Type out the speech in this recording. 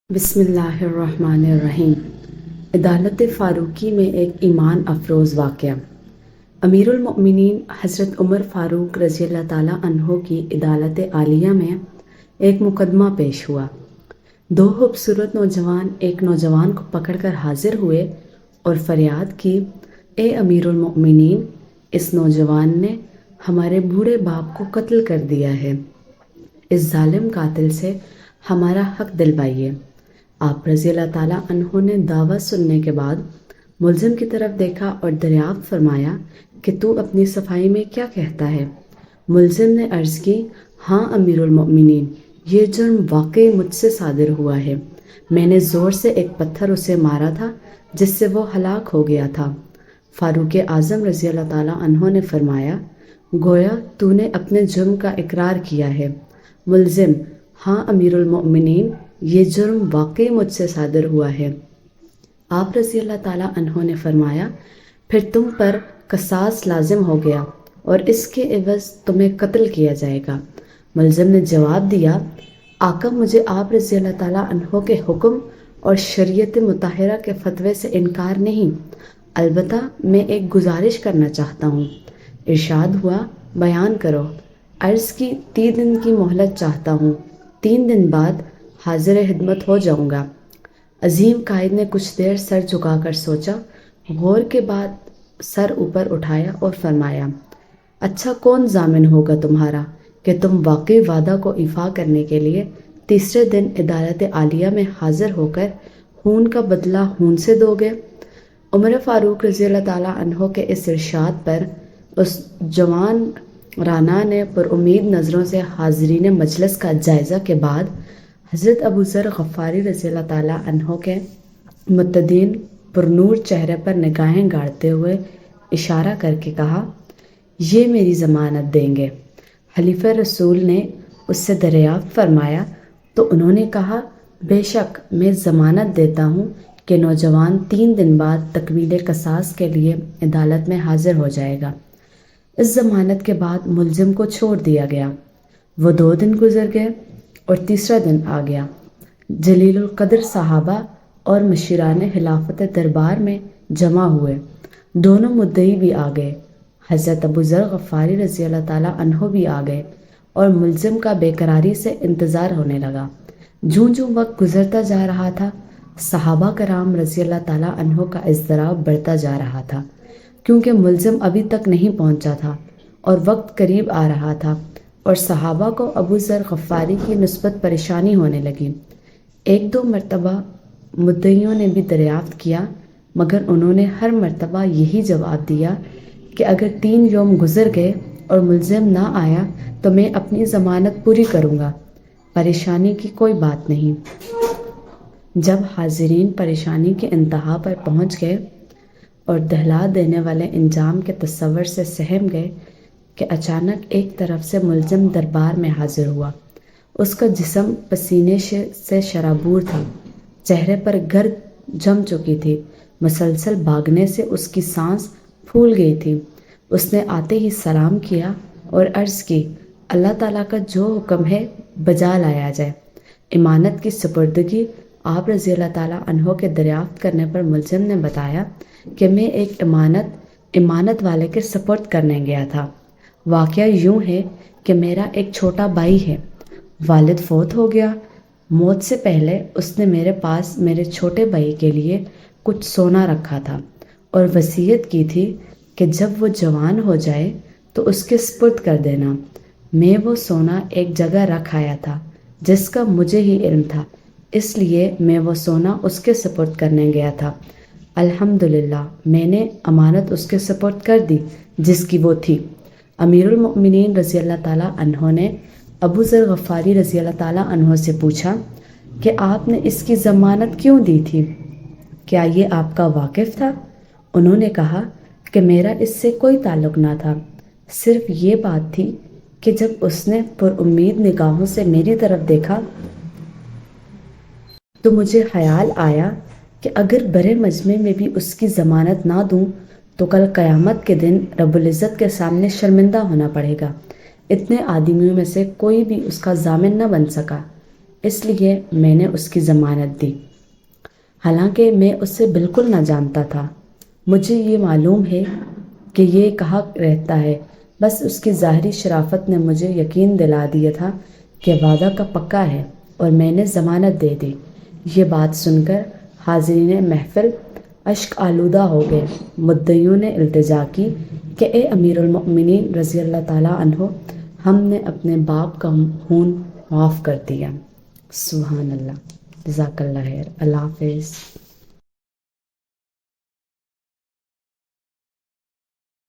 بسم اللہ الرحمن الرحیم۔ عدالت فاروقی میں ایک ایمان افروز واقعہ۔ امیر المؤمنین حضرت عمر فاروق رضی اللہ تعالیٰ عنہ کی عدالت عالیہ میں ایک مقدمہ پیش ہوا۔ دو خوبصورت نوجوان ایک نوجوان کو پکڑ کر حاضر ہوئے اور فریاد کی، اے امیر المؤمنین، اس نوجوان نے ہمارے بوڑھے باپ کو قتل کر دیا ہے، اس ظالم قاتل سے ہمارا حق دلوائیے۔ آپ رضی اللہ تعالیٰ عنہ نے دعویٰ سننے کے بعد ملزم کی طرف دیکھا اور دریافت فرمایا کہ تو اپنی صفائی میں کیا کہتا ہے؟ ملزم نے عرض کی، ہاں امیر المؤمنین، یہ جرم واقعی مجھ سے صادر ہوا ہے، میں نے زور سے ایک پتھر اسے مارا تھا جس سے وہ ہلاک ہو گیا تھا۔ فاروق اعظم رضی اللہ تعالیٰ عنہ نے فرمایا، گویا تو نے اپنے جرم کا اقرار کیا ہے۔ ملزم، ہاں امیر المؤمنین، یہ جرم واقعی مجھ سے صادر ہوا ہے۔ آپ رضی اللہ تعالیٰ عنہ نے فرمایا، پھر تم پر قصاص لازم ہو گیا اور اس کے عوض تمہیں قتل کیا جائے گا۔ ملزم نے جواب دیا، آقا مجھے آپ رضی اللہ تعالیٰ عنہ کے حکم اور شریعت مطہرہ کے فتوے سے انکار نہیں، البتہ میں ایک گزارش کرنا چاہتا ہوں۔ ارشاد ہوا، بیان کرو۔ عرض کی، 3 دن کی مہلت چاہتا ہوں، 3 دن بعد حاضر خدمت ہو جاؤں گا۔ عظیم قائد نے کچھ دیر سر جھکا کر سوچا، غور کے بعد سر اوپر اٹھایا اور فرمایا، اچھا کون ضامن ہوگا تمہارا کہ تم واقعی وعدہ کو ایفا کرنے کے لیے تیسرے دن عدالت عالیہ میں حاضر ہو کر خون کا بدلہ خون سے دو گے؟ عمر فاروق رضی اللہ تعالیٰ عنہ کے اس ارشاد پر اس جوان رانا نے پر امید نظروں سے حاضرین مجلس کا جائزہ کے بعد حضرت ابو ذر غفاری رضی اللہ تعالیٰ عنہ کے متدین پرنور چہرے پر نگاہیں گاڑتے ہوئے اشارہ کر کے کہا، یہ میری ضمانت دیں گے۔ خلیفہ رسول نے اس سے دریافت فرمایا تو انہوں نے کہا، بے شک میں ضمانت دیتا ہوں کہ نوجوان 3 دن بعد تکمیل قصاص کے لیے عدالت میں حاضر ہو جائے گا۔ اس ضمانت کے بعد ملزم کو چھوڑ دیا گیا۔ وہ 2 دن گزر گئے اور تیسرا دن آ گیا۔ جلیل القدر صحابہ اور مشیران خلافت دربار میں جمع ہوئے، دونوں مدعی بھی آ گئے، حضرت ابو ذر غفاری رضی اللہ تعالیٰ عنہ بھی آ گئے اور ملزم کا بے قراری سے انتظار ہونے لگا۔ جوں جوں وقت گزرتا جا رہا تھا، صحابہ کرام رضی اللہ تعالیٰ عنہ کا اضطراب بڑھتا جا رہا تھا، کیونکہ ملزم ابھی تک نہیں پہنچا تھا اور وقت قریب آ رہا تھا، اور صحابہ کو ابو ذر غفاری کی نسبت پریشانی ہونے لگی۔ 1-2 مرتبہ مدعیوں نے بھی دریافت کیا، مگر انہوں نے ہر مرتبہ یہی جواب دیا کہ اگر 3 یوم گزر گئے اور ملزم نہ آیا تو میں اپنی ضمانت پوری کروں گا، پریشانی کی کوئی بات نہیں۔ جب حاضرین پریشانی کے انتہا پر پہنچ گئے اور دہلا دینے والے انجام کے تصور سے سہم گئے کہ اچانک ایک طرف سے ملزم دربار میں حاضر ہوا۔ اس کا جسم پسینے سے شرابور تھا، چہرے پر گرد جم چکی تھی، مسلسل بھاگنے سے اس کی سانس پھول گئی تھی۔ اس نے آتے ہی سلام کیا اور عرض کی، اللہ تعالیٰ کا جو حکم ہے بجا لایا جائے۔ امانت کی سپردگی آپ رضی اللہ تعالیٰ عنہ کے دریافت کرنے پر ملزم نے بتایا کہ میں ایک امانت والے کے سپرد کرنے گیا تھا۔ واقعہ یوں ہے کہ میرا ایک چھوٹا بھائی ہے، والد فوت ہو گیا۔ موت سے پہلے اس نے میرے پاس میرے چھوٹے بھائی کے لیے کچھ سونا رکھا تھا اور وصیت کی تھی کہ جب وہ جوان ہو جائے تو اس کے سپرد کر دینا۔ میں وہ سونا ایک جگہ رکھ آیا تھا جس کا مجھے ہی علم تھا، اس لیے میں وہ سونا اس کے سپرد کرنے گیا تھا۔ الحمدللہ میں نے امانت اس کے سپرد کر دی جس کی وہ تھی۔ امیر المؤمنین رضی اللہ تعالیٰ عنہ نے ابو ذر غفاری رضی اللہ تعالیٰ عنہ سے پوچھا کہ آپ نے اس کی ضمانت کیوں دی تھی؟ کیا یہ آپ کا واقف تھا؟ انہوں نے کہا کہ میرا اس سے کوئی تعلق نہ تھا، صرف یہ بات تھی کہ جب اس نے پر امید نگاہوں سے میری طرف دیکھا تو مجھے خیال آیا کہ اگر برے مجمع میں بھی اس کی ضمانت نہ دوں تو کل قیامت کے دن رب العزت کے سامنے شرمندہ ہونا پڑے گا۔ اتنے آدمیوں میں سے کوئی بھی اس کا ضامن نہ بن سکا، اس لیے میں نے اس کی ضمانت دی، حالانکہ میں اسے بالکل نہ جانتا تھا۔ مجھے یہ معلوم ہے کہ یہ کہاں رہتا ہے، بس اس کی ظاہری شرافت نے مجھے یقین دلا دیا تھا کہ وعدہ کا پکا ہے، اور میں نے ضمانت دے دی۔ یہ بات سن کر حاضرین محفل اشک آلودہ ہو گئے۔ مدعیوں نے التجا کی کہ اے امیر المؤمنین رضی اللہ تعالیٰ عنہ، ہم نے اپنے باپ کا خون معاف کر دیا۔ سبحان اللہ، جزاک اللہ خیر، اللہ حافظ۔